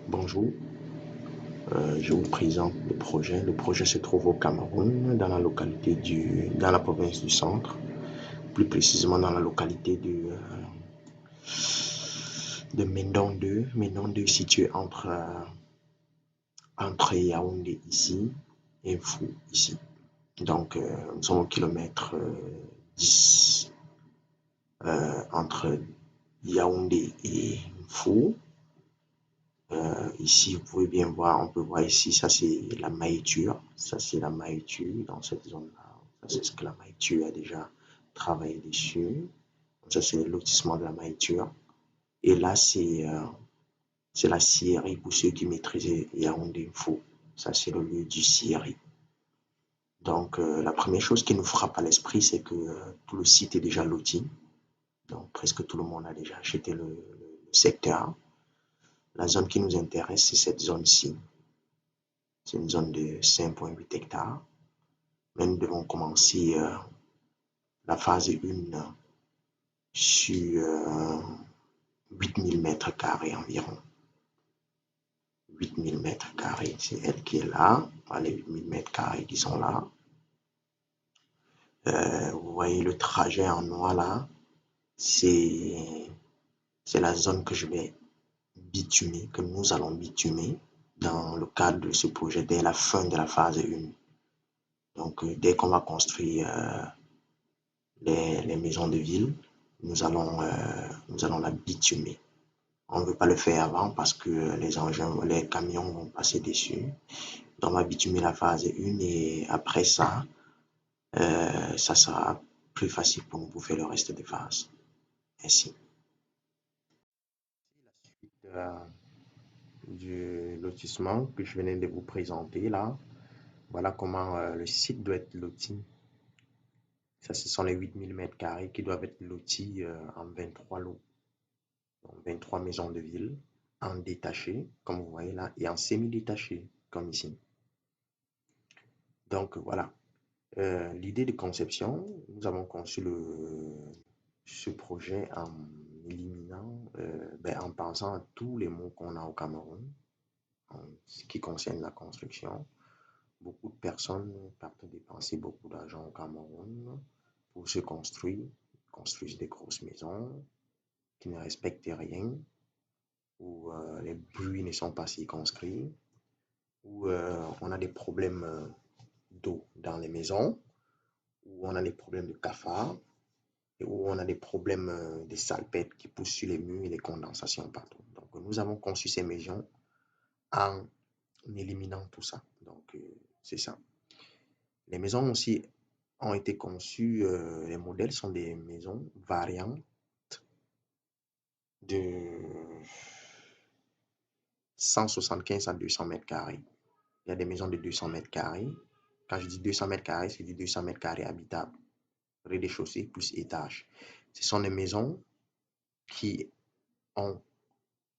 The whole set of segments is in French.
Bonjour, je vous présente le projet. Le projet se trouve au Cameroun, dans la dans la province du Centre, plus précisément dans la localité de Mendon 2. Mendon 2 situé entre Yaoundé ici et Fou ici. Donc, nous sommes au kilomètre 10 entre Yaoundé et Fou. Ici, vous pouvez bien voir, on peut voir ici, ça c'est la maïture. Ça c'est la maïture dans cette zone-là. Ça c'est ce que la maïture a déjà travaillé dessus. Ça c'est le lotissement de la maïture. Et là, c'est la scierie pour ceux qui maîtrisent Yaoundé Info. Ça c'est le lieu du scierie. Donc, la première chose qui nous frappe à l'esprit, c'est que tout le site est déjà loti. Donc, presque tout le monde a déjà acheté le secteur. La zone qui nous intéresse, c'est cette zone-ci. C'est une zone de 5,8 hectares. Mais nous devons commencer la phase 1 sur 8000 mètres carrés environ. 8000 mètres carrés, c'est elle qui est là. Les 8000 mètres carrés qui sont là. Vous voyez le trajet en noir là, c'est la zone que je vais bitumer, que nous allons bitumer dans le cadre de ce projet dès la fin de la phase 1. Donc, dès qu'on va construire les maisons de ville, nous allons la bitumer. On ne veut pas le faire avant parce que les camions vont passer dessus. Donc, on va bitumer la phase 1 et après ça, ça sera plus facile pour nous pour faire le reste des phases. Ainsi. La suite du lotissement que je venais de vous présenter là, voilà comment le site doit être loti. Ça, ce sont les 8000 mètres carrés qui doivent être lotis en 23 lots. Donc 23 maisons de ville en détaché, comme vous voyez là, et en semi-détaché, comme ici. Donc voilà, l'idée de conception, nous avons conçu ce projet en éliminant, en pensant à tous les maux qu'on a au Cameroun en ce qui concerne la construction. Beaucoup de personnes partent dépenser beaucoup d'argent au Cameroun pour se construire, construisent des grosses maisons qui ne respectent rien, où les bruits ne sont pas circonscrits, où on a des problèmes d'eau dans les maisons, où on a des problèmes de cafards, et où on a des problèmes des salpêtres qui poussent sur les murs et les condensations partout. Donc, nous avons conçu ces maisons en éliminant tout ça. Donc, c'est ça. Les maisons aussi ont été conçues, les modèles sont des maisons variantes de 175 à 200 mètres carrés. Il y a des maisons de 200 mètres carrés. Quand je dis 200 mètres carrés, c'est du 200 mètres carrés habitables. Rez-de-chaussée plus étage. Ce sont des maisons qui ont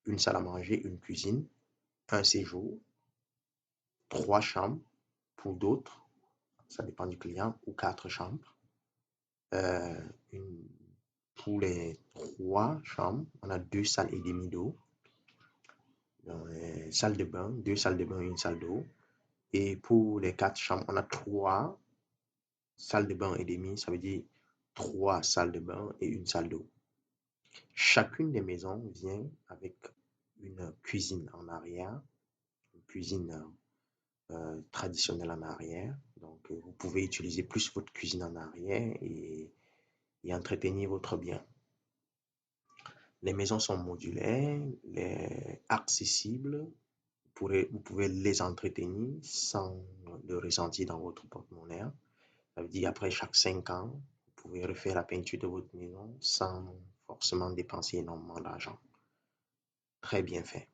une salle à manger, une cuisine, un séjour, 3 chambres pour d'autres, ça dépend du client, ou 4 chambres. Pour les 3 chambres, on a 2 salles et demie d'eau. Salle de bain, 2 salles de bain et une salle d'eau. Et pour les 4 chambres, on a 3 salles de bain et demie, ça veut dire 3 salles de bain et une salle d'eau. Chacune des maisons vient avec une cuisine en arrière, une cuisine traditionnelle en arrière. Donc, vous pouvez utiliser plus votre cuisine en arrière et entretenir votre bien. Les maisons sont modulaires, accessibles. Vous pouvez les entretenir sans le ressentir dans votre porte-monnaie. Ça veut dire après chaque 5 ans, vous pouvez refaire la peinture de votre maison sans forcément dépenser énormément d'argent. Très bien fait.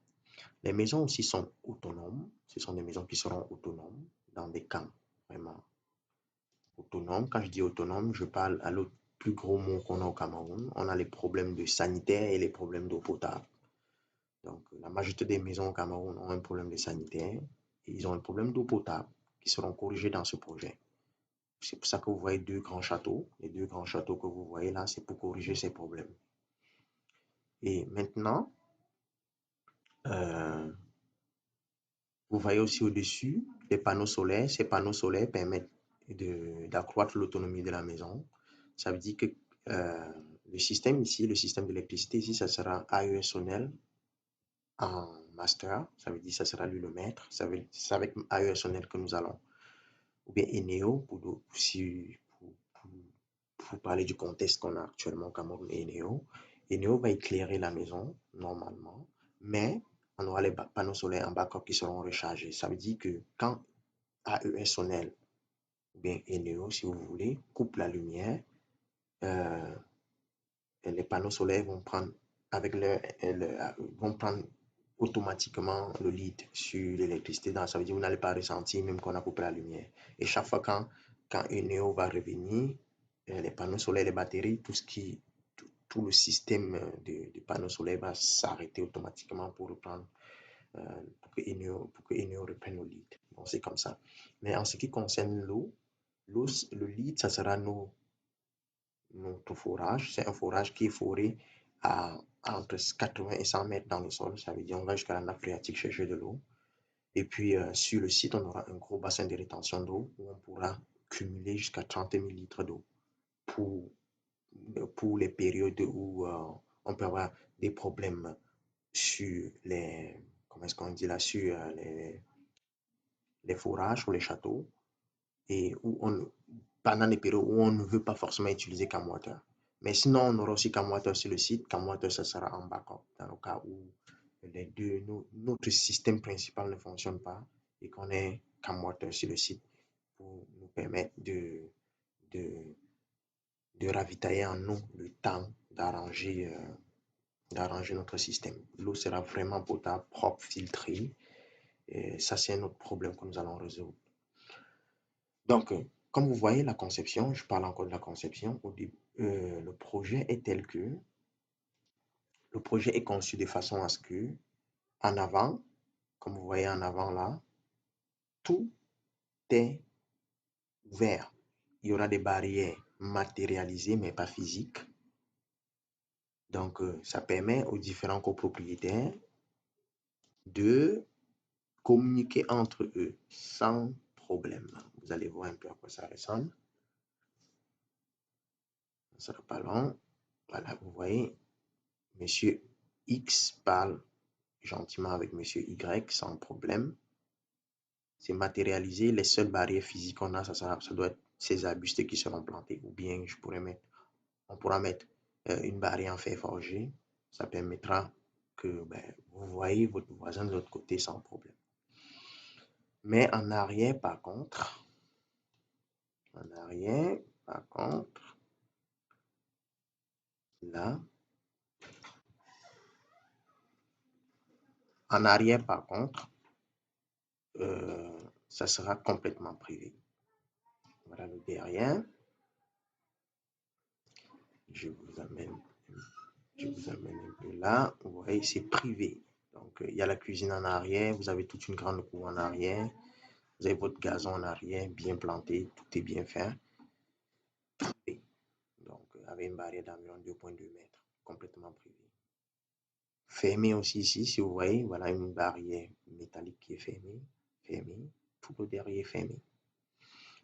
Les maisons aussi sont autonomes. Ce sont des maisons qui seront autonomes dans des camps, vraiment autonomes. Quand je dis autonome, je parle à l'autre plus gros mot qu'on a au Cameroun. On a les problèmes de sanitaire et les problèmes d'eau potable. Donc, la majorité des maisons au Cameroun ont un problème de sanitaire et ils ont un problème d'eau potable qui seront corrigés dans ce projet. C'est pour ça que vous voyez 2 grands châteaux. Les 2 grands châteaux que vous voyez là, c'est pour corriger ces problèmes. Et maintenant, Vous voyez aussi au-dessus les panneaux solaires. Ces panneaux solaires permettent d'accroître l'autonomie de la maison. Ça veut dire que le système ici, le système d'électricité ici, ça sera AESONEL en master. Ça veut dire que ça sera lui le maître. C'est avec AESONEL que nous allons. Ou bien Eneo pour parler du contexte qu'on a actuellement au Cameroun et Eneo. Eneo va éclairer la maison normalement, mais on aura les panneaux solaires en backup qui seront rechargés. Ça veut dire que quand AESONEL ou bien Eneo, si vous voulez, coupe la lumière, euh, les panneaux solaires vont prendre vont prendre automatiquement le lead sur l'électricité. Ça veut dire que vous n'allez pas ressentir même qu'on a coupé la lumière. Et chaque fois quand Eneo va revenir, les panneaux solaires, les batteries, tout le système de panneaux solaires va s'arrêter automatiquement pour reprendre, pour que Eneo reprenne le lead. Bon, c'est comme ça. Mais en ce qui concerne le lead, ça sera notre forage. C'est un forage qui est foré entre 80 et 100 mètres dans le sol. Ça veut dire qu'on va jusqu'à la nappe phréatique chercher de l'eau. Et puis, sur le site, on aura un gros bassin de rétention d'eau où on pourra cumuler jusqu'à 30 000 litres d'eau pour, pour les périodes où on peut avoir des problèmes sur comment est-ce qu'on dit là, sur les forages ou les châteaux et pendant les périodes où on ne veut pas forcément utiliser CamWater. Mais sinon, on aura aussi CamWater sur le site. CamWater, ça sera en backup dans le cas où notre système principal ne fonctionne pas et qu'on ait CamWater sur le site pour nous permettre de, de ravitailler en eau le temps d'arranger notre système. L'eau sera vraiment potable, propre, filtrée. Et ça, c'est un autre problème que nous allons résoudre. Donc, comme vous voyez, la conception, je parle encore de la conception. Le projet est tel que le projet est conçu de façon à ce que, en avant, comme vous voyez en avant là, tout est ouvert. Il y aura des barrières matérialisées, mais pas physiques. Donc, ça permet aux différents copropriétaires de communiquer entre eux sans problème. Vous allez voir un peu à quoi ça ressemble. Ça ne sera pas long. Voilà, vous voyez, Monsieur X parle gentiment avec Monsieur Y sans problème. C'est matérialisé. Les seules barrières physiques qu'on a, ça doit être ces arbustes qui seront plantés. Ou bien on pourra mettre une barrière en fer forgé. Ça permettra que vous voyez votre voisin de l'autre côté sans problème. Mais en arrière, par contre, là, en arrière, par contre, ça sera complètement privé. Voilà le derrière. Je vous amène un peu là. Vous voyez, c'est privé. Donc, il y a la cuisine en arrière. Vous avez toute une grande cour en arrière. Vous avez votre gazon en arrière, bien planté. Tout est bien fait. Privé. Donc, avec une barrière d'environ 2,2 mètres. Complètement privé. Fermé aussi ici, si vous voyez, voilà une barrière métallique qui est fermée. Tout le derrière est fermé.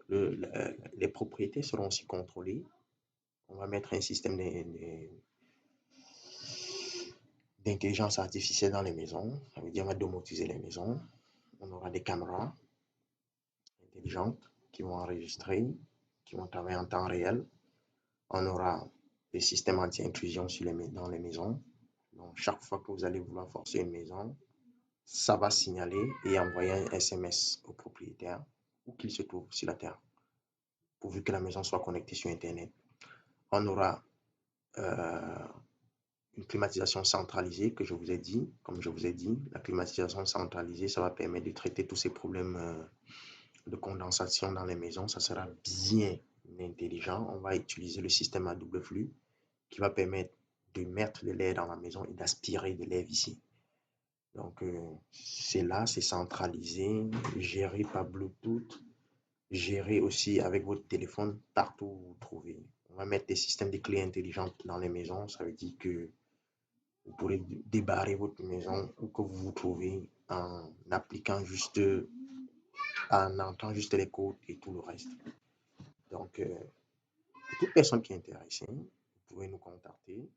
Les propriétés seront aussi contrôlées. On va mettre un système d'intelligence artificielle dans les maisons. Ça veut dire qu'on va domotiser les maisons. On aura des caméras intelligentes qui vont enregistrer, qui vont travailler en temps réel. On aura des systèmes anti-intrusion dans les maisons. Donc, chaque fois que vous allez vouloir forcer une maison, ça va signaler et envoyer un SMS au propriétaire où qu'il se trouve sur la terre, pourvu que la maison soit connectée sur Internet. On aura une climatisation centralisée que je vous ai dit. Comme je vous ai dit, la climatisation centralisée, ça va permettre de traiter tous ces problèmes de condensation dans les maisons. Ça sera bien intelligent. On va utiliser le système à double flux qui va permettre de mettre de l'air dans la maison et d'aspirer de l'air ici. Donc, c'est là, c'est centralisé, géré par Bluetooth, géré aussi avec votre téléphone partout où vous trouvez. On va mettre des systèmes de clés intelligentes dans les maisons. Ça veut dire que Vous pourrez débarrer votre maison où que vous vous trouvez en appliquant juste, en entrant juste les codes et tout le reste. Donc, pour toute personne qui est intéressée, vous pouvez nous contacter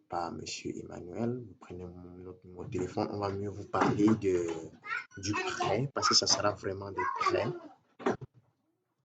par Monsieur Emmanuel. Vous prenez notre numéro de téléphone, on va mieux vous parler du prêt parce que ça sera vraiment des prêts